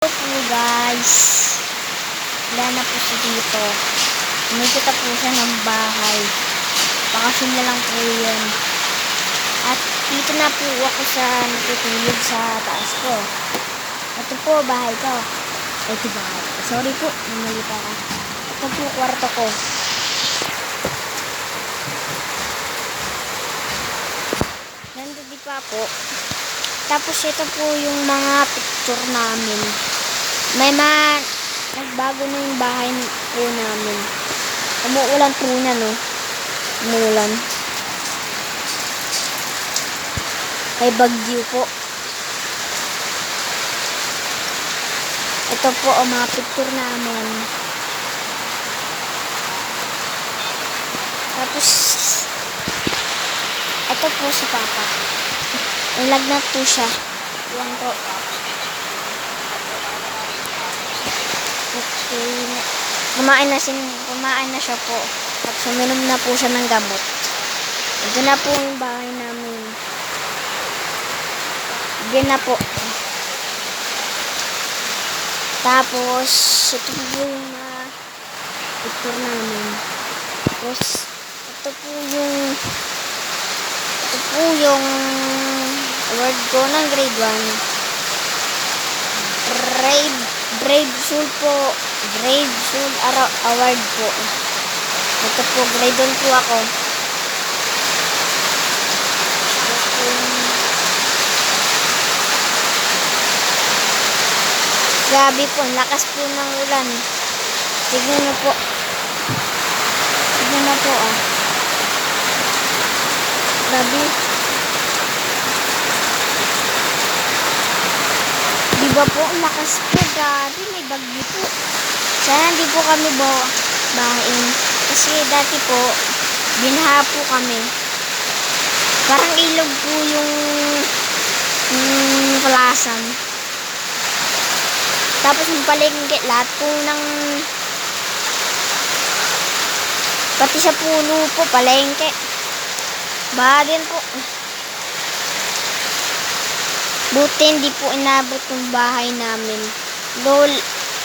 Hello po guys, wala na po siya dito. Umikita po siya ng bahay. Bakasyon na lang po yun. At dito na po ako sa natutulog sa taas ko. Ito po bahay ko. Ito bahay. Sorry po, namali pa ako. Ito po kwarto ko. Nandun pa po. Tapos ito po yung mga picture namin. May nagbago na yung bahay po namin. Umuulan po na, no? Umuulan. May bagyo po. Ito po ang mga picture namin. Tapos ito po si Papa. Nalagnat po siya. Yan po. Okay. Kumain na siya po. Tapos uminom na po siya ng gamot. Ito na po yung bahay namin. Yan na po. Tapos ito po yung picture namin. Tapos ito po yung award ko ng grade 1. Brave Soul po. Brave Soul Award po. Ito po, grade 1 po ako. Grabe po, lakas po ng ulan. Tignan na po. Tignan na po, ah. Grabe. Diba po, ang lakas po. Grabe, may bagyo po. Sana hindi po kami bahain. Kasi dati po, binaha po kami. Parang ilog po yung palasan. Tapos yung palengke, lahat po pati sa puno po, palengke. Baha din po. Buti hindi po inabot yung bahay namin.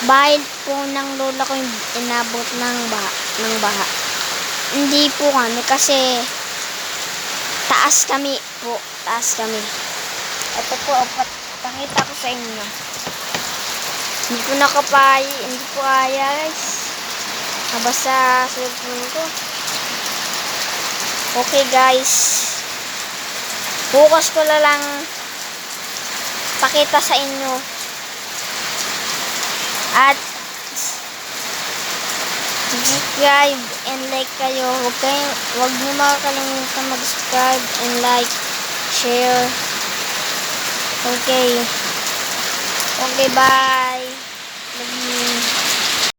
Bahay po ng lola ko yung inabot ng baha. Hindi po kami kasi taas kami po. Taas kami. Ito po, pakita ko sa inyo. Hindi po hindi po kaya guys. Nabasa sa cellphone ko. Okay guys. Bukas ko na lang pakita sa inyo. At subscribe and like kayo. Huwag niyo makakalimutan mag-subscribe and like, share. Okay. Okay, bye. Love you.